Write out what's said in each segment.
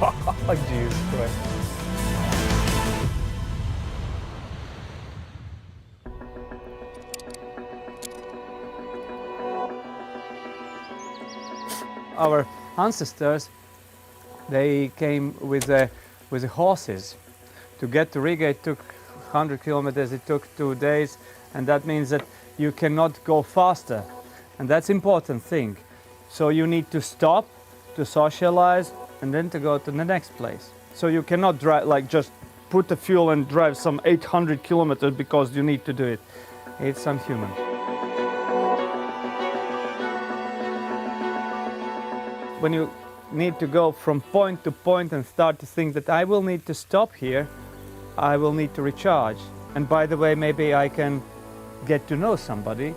Oh, Jesus Christ. Our ancestors, they came with the horses. To get to Riga, it took 100 kilometers, it took 2 days, and that means that you cannot go faster. And that's important thing. So you need to stop, to socialize, and then to go to the next place. So you cannot drive, like just put the fuel and drive some 800 kilometers because you need to do it. It's unhuman. When you need to go from point to point and start to think that I will need to stop here, I will need to recharge. And by the way, maybe I can get to know somebody,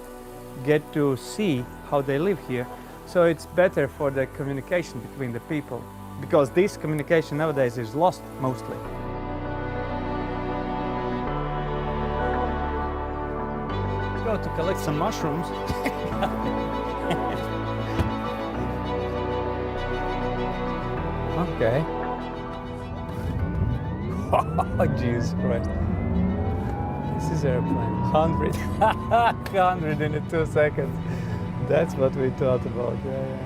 get to see how they live here. So it's better for the communication between the people, because this communication nowadays is lost mostly. Go to collect some mushrooms. Okay. Oh, Jesus Christ. This is airplane. 100. 100 in 2 seconds. That's what we thought about. Yeah.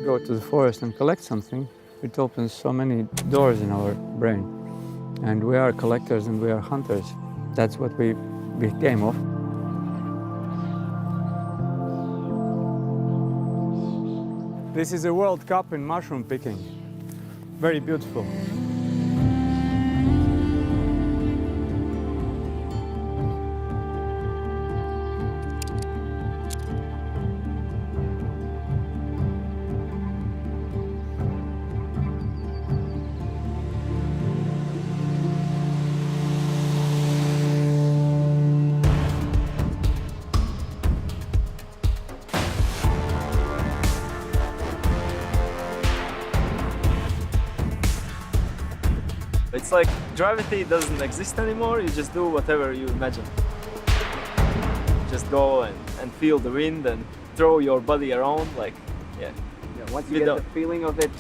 Go to the forest and collect something, it opens so many doors in our brain. And we are collectors and we are hunters. That's what we became of. This is a World Cup in mushroom picking. Very beautiful. It's like gravity doesn't exist anymore, you just do whatever you imagine. Just go and feel the wind and throw your body around, like, yeah. Once you get the feeling of it,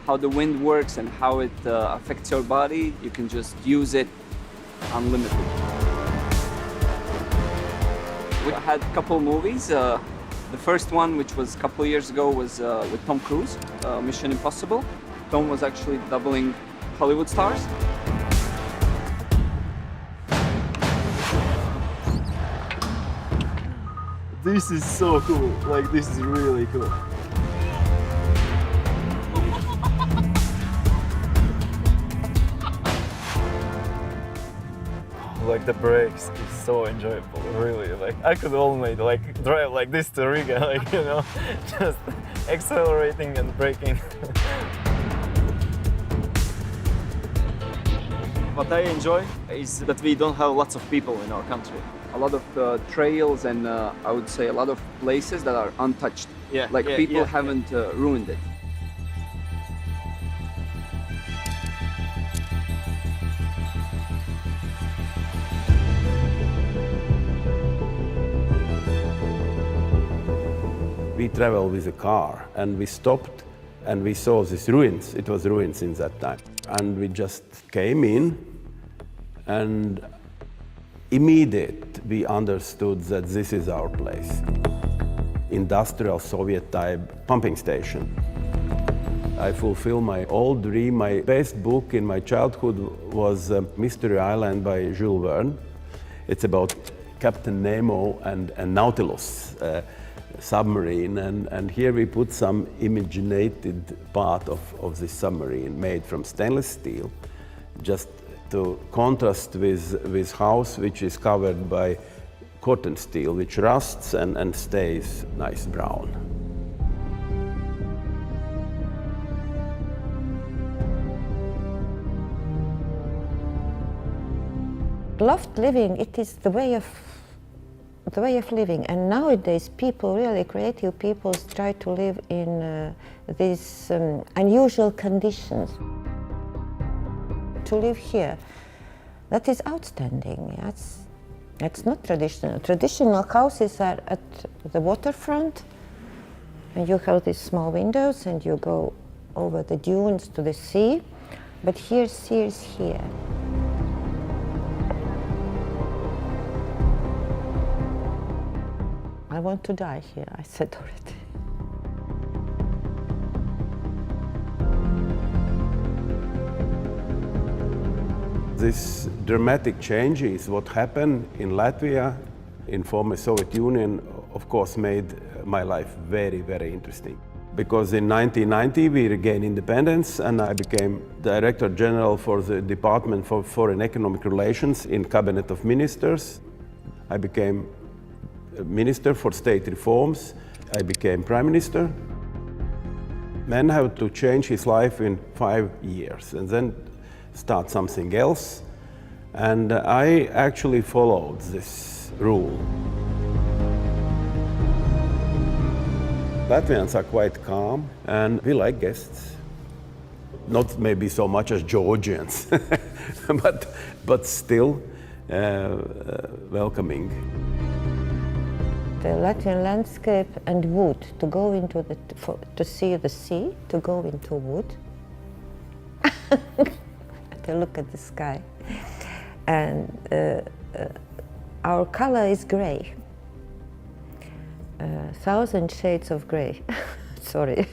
how the wind works and how it affects your body, you can just use it unlimited. We had a couple movies. The first one, which was a couple years ago, was with Tom Cruise, Mission Impossible. Tom was actually doubling Hollywood stars. This is so cool, like this is really cool. Like the brakes is so enjoyable, really. Like I could only like drive like this to Riga, like, you know, just accelerating and braking. What I enjoy is that we don't have lots of people in our country. A lot of trails and I would say a lot of places that are untouched. Yeah, like people haven't ruined it. We traveled with a car and we stopped and we saw these ruins. It was ruins in that time. And we just came in and immediately we understood that this is our place. Industrial Soviet type pumping station. I fulfill my old dream. My best book in my childhood was Mystery Island by Jules Verne. It's about Captain Nemo and Nautilus submarine, and here we put some imaginated part of this submarine made from stainless steel, just to contrast with house which is covered by cotton steel, which rusts and stays nice brown. Loft living, it is the way of the way of living. And nowadays people, really creative people, try to live in these unusual conditions. To live here, that is outstanding. That's not traditional. Traditional houses are at the waterfront, and you have these small windows and you go over the dunes to the sea, but here, sea is here. I want to die here, I said already. This dramatic change is what happened in Latvia, in former Soviet Union, of course made my life very, very interesting. Because in 1990 we regained independence and I became Director General for the Department for Foreign Economic Relations in Cabinet of Ministers. I became Minister for State Reforms. I became Prime Minister. Man had to change his life in 5 years and then start something else. And I actually followed this rule. Latvians are quite calm and we like guests. Not maybe so much as Georgians, but still welcoming. The Latvian landscape and wood, to go into to see the sea, to go into wood, to look at the sky. And our color is gray. 1,000 shades of gray. Sorry.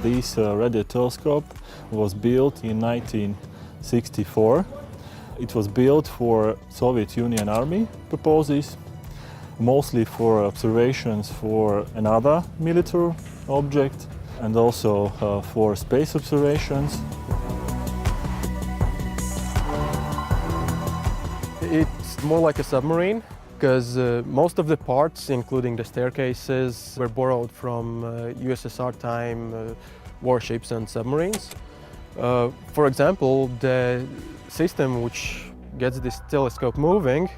This radio telescope was built in 1964. It was built for Soviet Union Army purposes, mostly for observations for another military object and also for space observations. It's more like a submarine, because most of the parts, including the staircases, were borrowed from USSR time warships and submarines. For example, the system which gets this telescope moving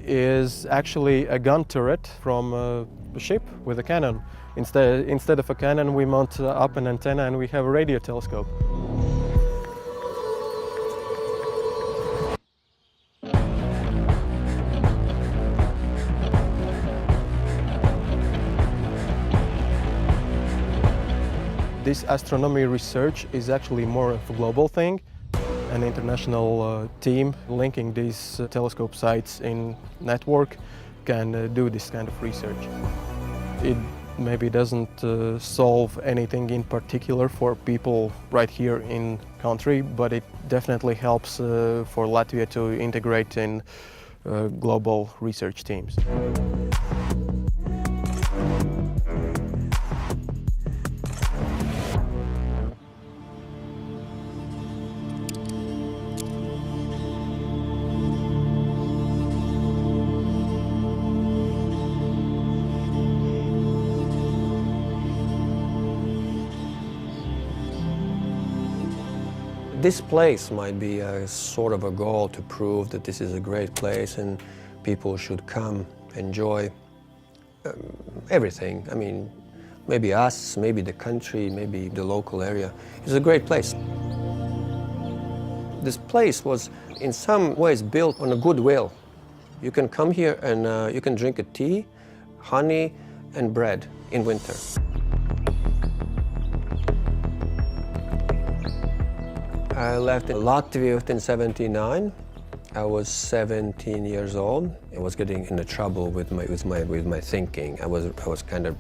is actually a gun turret from a ship with a cannon. Instead of a cannon, we mount up an antenna and we have a radio telescope. This astronomy research is actually more of a global thing. An international team linking these telescope sites in network can do this kind of research. It maybe doesn't solve anything in particular for people right here in country, but it definitely helps for Latvia to integrate in global research teams. This place might be a sort of a goal to prove that this is a great place and people should come, enjoy everything. I mean, maybe us, maybe the country, maybe the local area. It's a great place. This place was in some ways built on a goodwill. You can come here and you can drink a tea, honey and bread in winter. I left Latvia in '79. I was 17 years old. I was getting into trouble with my thinking. I was kind of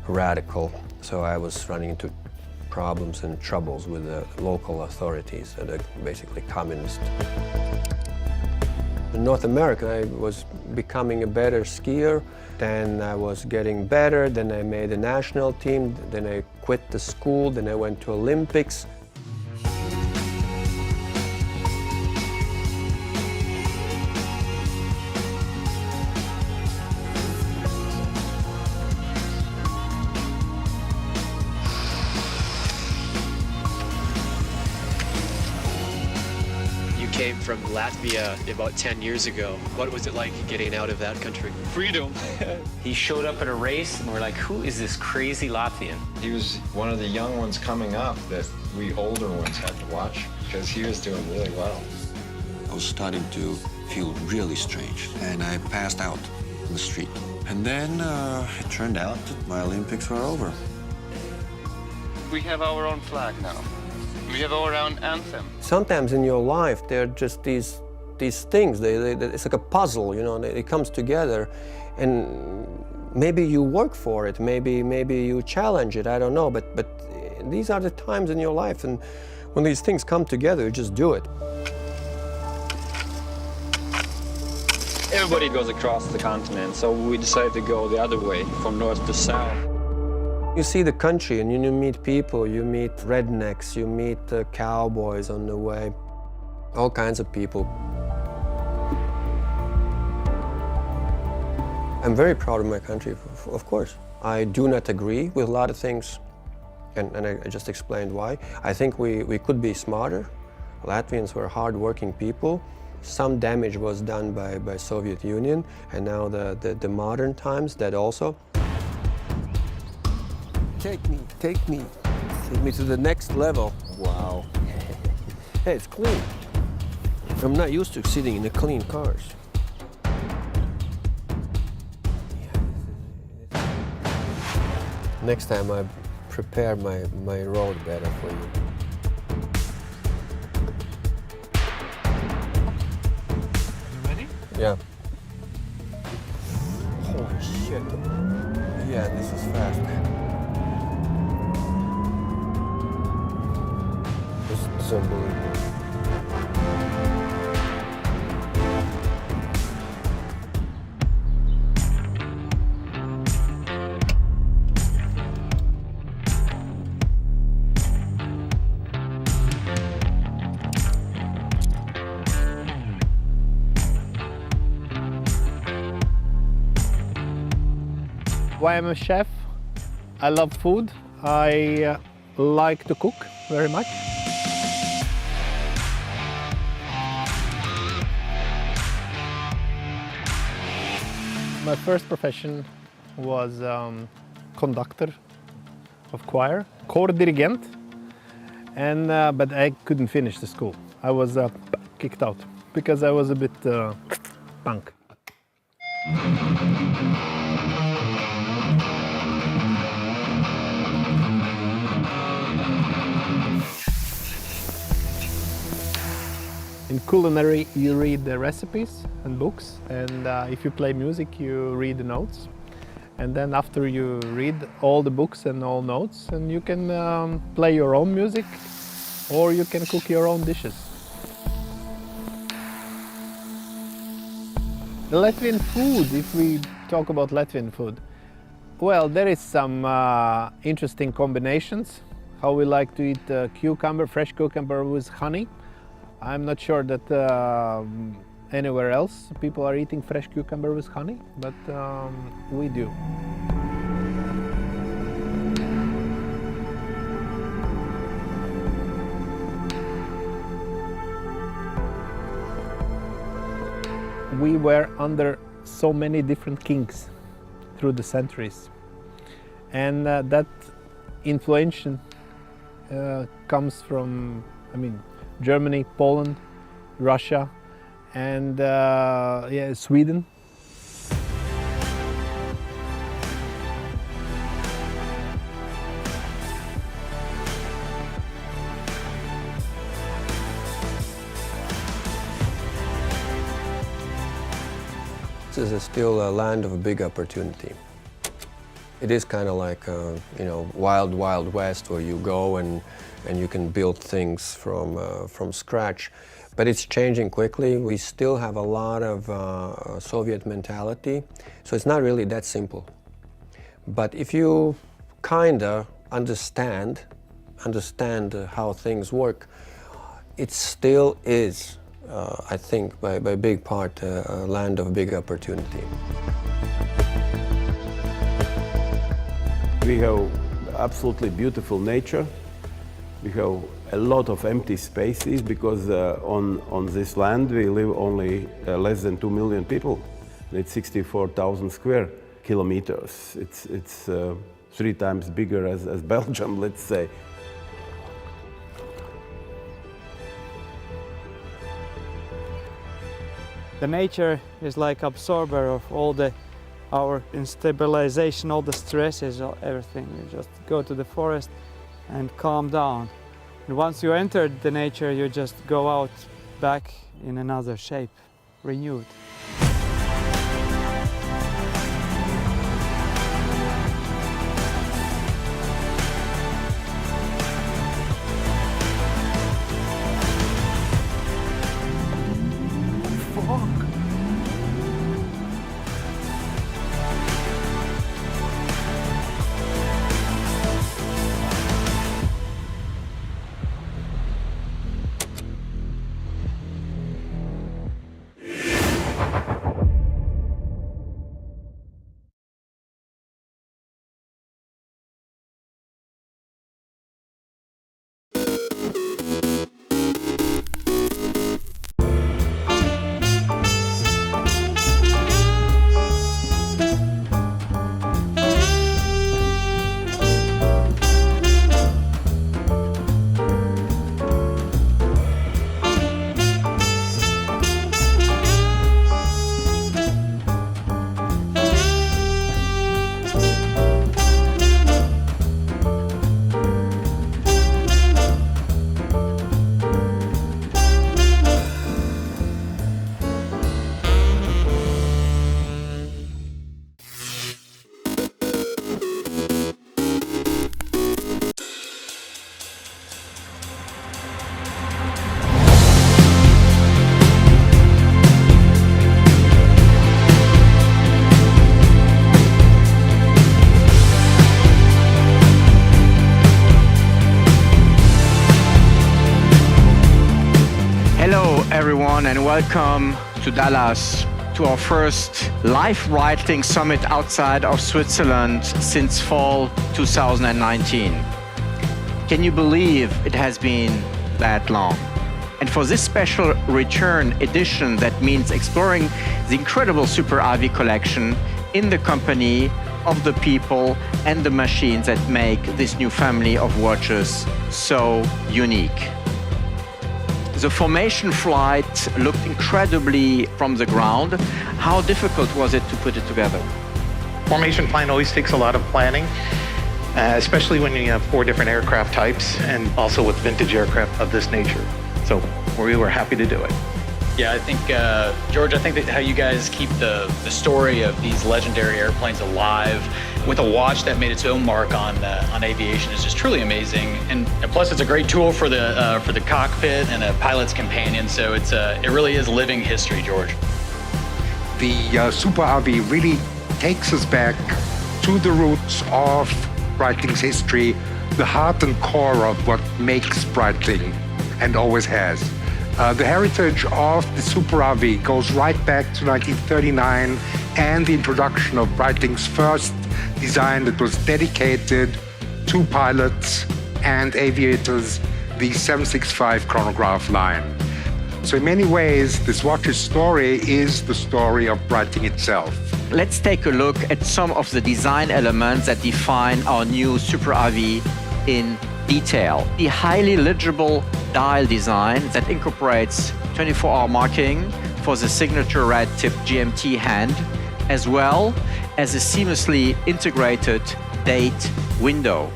radical, so I was running into problems and troubles with the local authorities that are basically communist. In North America, I was becoming a better skier. Then I was getting better. Then I made a national team. Then I quit the school. Then I went to Olympics. Came from Latvia about 10 years ago. What was it like getting out of that country? Freedom. He showed up at a race and we're like, who is this crazy Latvian? He was one of the young ones coming up that we older ones had to watch because he was doing really well. I was starting to feel really strange and I passed out in the street. And then it turned out that my Olympics were over. We have our own flag now. We have our own anthem. Sometimes in your life, there are just these things. It's like a puzzle, you know. It comes together, and maybe you work for it. Maybe you challenge it. I don't know. But these are the times in your life, and when these things come together, you just do it. Everybody goes across the continent, so we decided to go the other way, from north to south. You see the country and you meet people, you meet rednecks, you meet cowboys on the way, all kinds of people. I'm very proud of my country, of course. I do not agree with a lot of things, and I just explained why. I think we could be smarter. Latvians were hard-working people. Some damage was done by Soviet Union, and now the modern times, that also. Take me to the next level. Wow. Hey, it's clean. I'm not used to sitting in the clean cars. Next time I prepare my road better for you. You ready? Yeah. Holy shit. Yeah, this is fast. It's unbelievable. Why I'm a chef? I love food. I like to cook very much. My first profession was conductor of choir, choir dirigent, and but I couldn't finish the school. I was kicked out because I was a bit punk. In culinary, you read the recipes and books, and if you play music, you read the notes. And then after you read all the books and all notes, and you can play your own music, or you can cook your own dishes. The Latvian food, if we talk about Latvian food, well, there is some interesting combinations. How we like to eat cucumber, fresh cucumber with honey. I'm not sure that anywhere else people are eating fresh cucumber with honey, but we do. We were under so many different kings through the centuries. And that influence comes from, Germany, Poland, Russia, and Sweden. This is still a land of a big opportunity. It is kind of like, wild, wild west where you go and you can build things from scratch. But it's changing quickly. We still have a lot of Soviet mentality, so it's not really that simple. But if you kind of understand how things work, it still is, I think, by a big part, a land of big opportunity. We have absolutely beautiful nature. We have a lot of empty spaces because on this land we live only less than 2 million people. It's 64,000 square kilometers. It's 3 times bigger as Belgium, let's say. The nature is like absorber of all our instabilization, all the stresses, everything. You just go to the forest and calm down. And once you enter the nature, you just go out back in another shape, renewed. Everyone, and welcome to Dallas, to our first live writing summit outside of Switzerland since fall 2019. Can you believe it has been that long? And for this special return edition, that means exploring the incredible Super RV collection in the company of the people and the machines that make this new family of watches so unique. The formation flight looked incredibly from the ground. How difficult was it to put it together? Formation flying always takes a lot of planning, especially when you have 4 different aircraft types and also with vintage aircraft of this nature. So we were happy to do it. Yeah, I think, George, I think that how you guys keep the story of these legendary airplanes alive with a watch that made its own mark on aviation is just truly amazing. And plus, it's a great tool for the cockpit and a pilot's companion. So it really is living history, George. The Super RV really takes us back to the roots of Breitling's history, the heart and core of what makes Breitling, and always has. The heritage of the Super RV goes right back to 1939 and the introduction of Breitling's first design that was dedicated to pilots and aviators, the 765 chronograph line. So in many ways, this watch's story is the story of Breitling itself. let's take a look at some of the design elements that define our new Super RV in detail. The highly legible dial design that incorporates 24-hour marking for the signature red-tipped GMT hand, as well as a seamlessly integrated date window.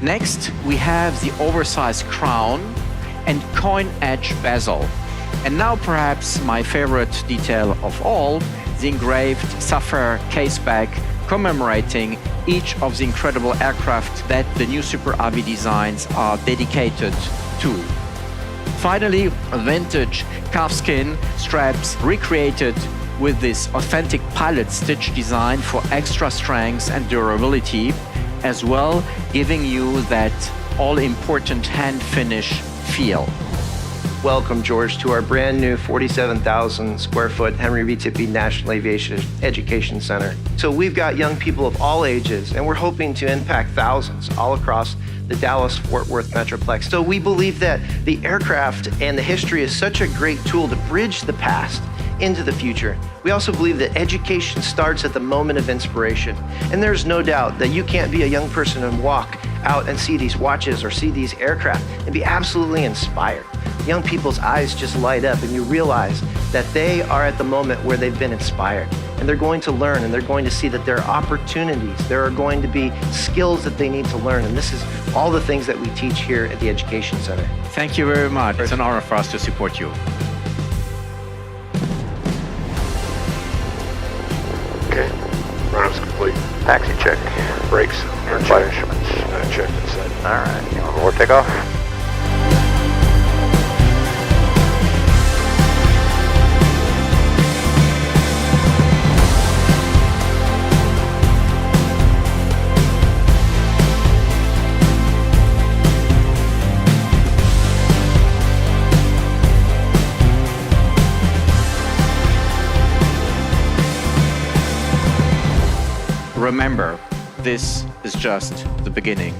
Next, we have the oversized crown and coin edge bezel. And now perhaps my favorite detail of all, the engraved sapphire caseback commemorating each of the incredible aircraft that the new Super RV designs are dedicated to. Finally, vintage calfskin straps recreated with this authentic pilot stitch design for extra strength and durability, as well giving you that all-important hand finish feel. Welcome, George, to our brand new 47,000 square foot Henry V. Tippie National Aviation Education Center. So we've got young people of all ages, and we're hoping to impact thousands all across the Dallas-Fort Worth Metroplex. So we believe that the aircraft and the history is such a great tool to bridge the past into the future. We also believe that education starts at the moment of inspiration. And there's no doubt that you can't be a young person and walk out and see these watches or see these aircraft and be absolutely inspired. Young people's eyes just light up and you realize that they are at the moment where they've been inspired. And they're going to learn and they're going to see that there are opportunities. There are going to be skills that they need to learn. And this is all the things that we teach here at the Education Center. Thank you very much. It's an honor for us to support you. Okay, run-up's complete. Taxi check. Brakes and Flight check. instruments. Check inside. All right, you want more takeoff? Remember, this is just the beginning.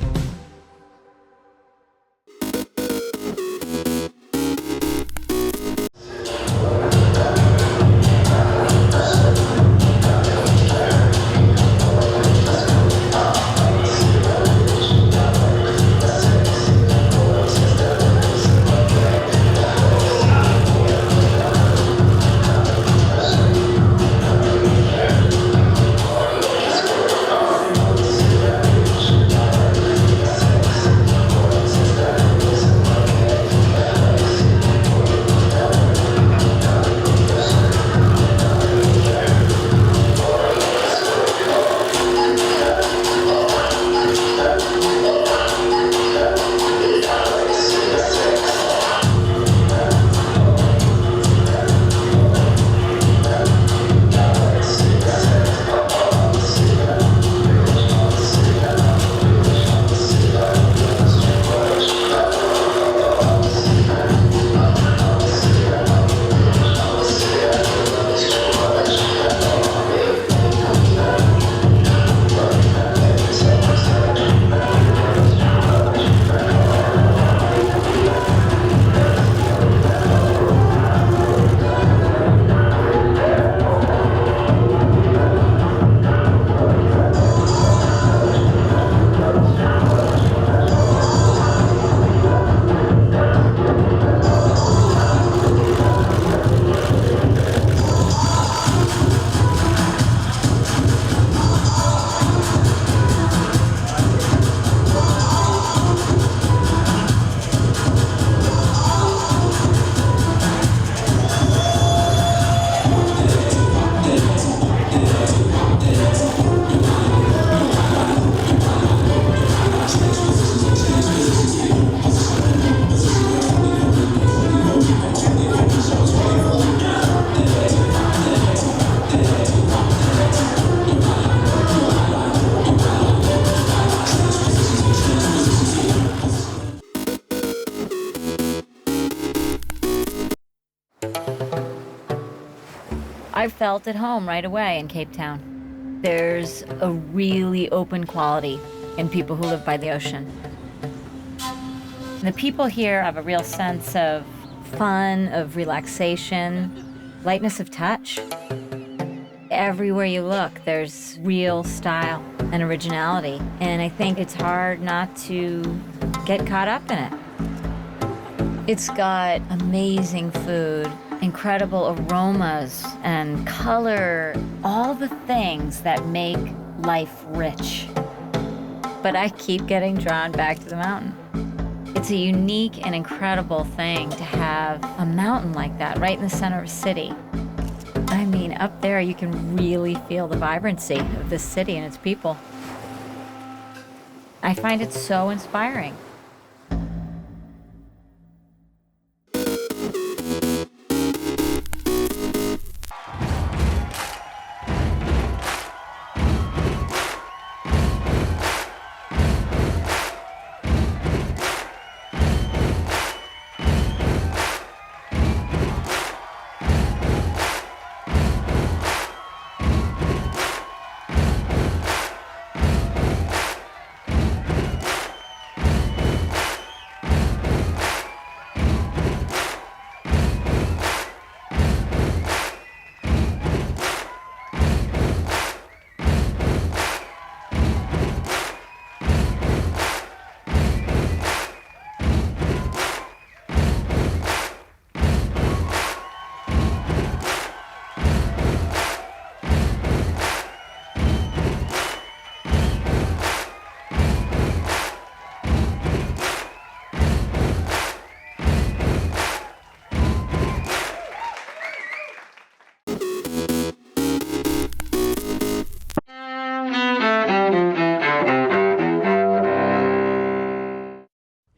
I felt at home right away in Cape Town. There's a really open quality in people who live by the ocean. The people here have a real sense of fun, of relaxation, lightness of touch. everywhere you look, there's real style and originality. And I think it's hard not to get caught up in it. It's got amazing food, incredible aromas and color, all the things that make life rich. But I keep getting drawn back to the mountain. It's a unique and incredible thing to have a mountain like that right in the center of a city. I mean, up there you can really feel the vibrancy of this city and its people. I find it so inspiring.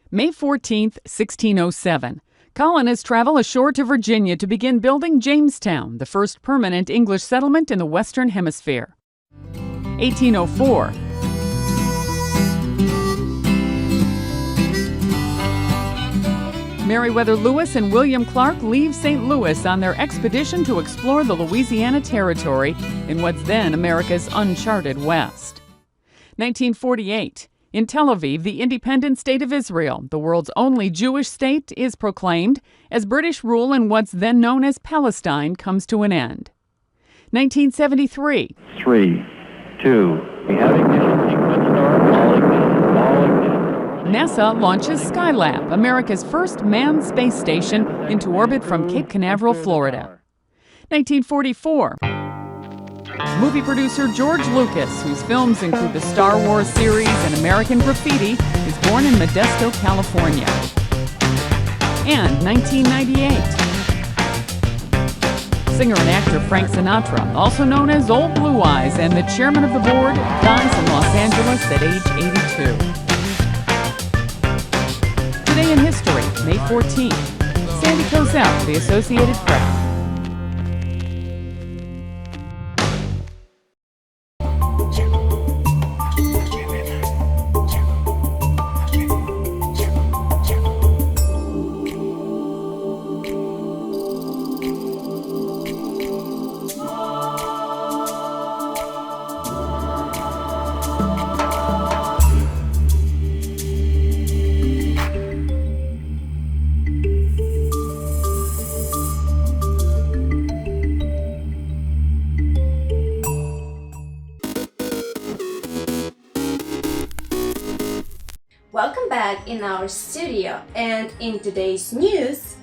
May 14th, 1607. Colonists travel ashore to Virginia to begin building Jamestown, the first permanent English settlement in the Western Hemisphere. 1804. Meriwether Lewis and William Clark leave St. Louis on their expedition to explore the Louisiana Territory in what's then America's uncharted West. 1948. In Tel Aviv, the independent state of Israel, the world's only Jewish state, is proclaimed as British rule in what's then known as Palestine comes to an end. 1973. 3, 2, we have ignition sequence start, all ignition. NASA launches Skylab, America's first manned space station, into orbit from Cape Canaveral, Florida. 1944. Movie producer George Lucas, whose films include the Star Wars series and American Graffiti, is born in Modesto, California. And 1998. Singer and actor Frank Sinatra, also known as Old Blue Eyes and the chairman of the board, dies in Los Angeles at age 82. Today in history, May 14th. Sandy Kozel, The Associated Press. Welcome back in our studio, and in today's news,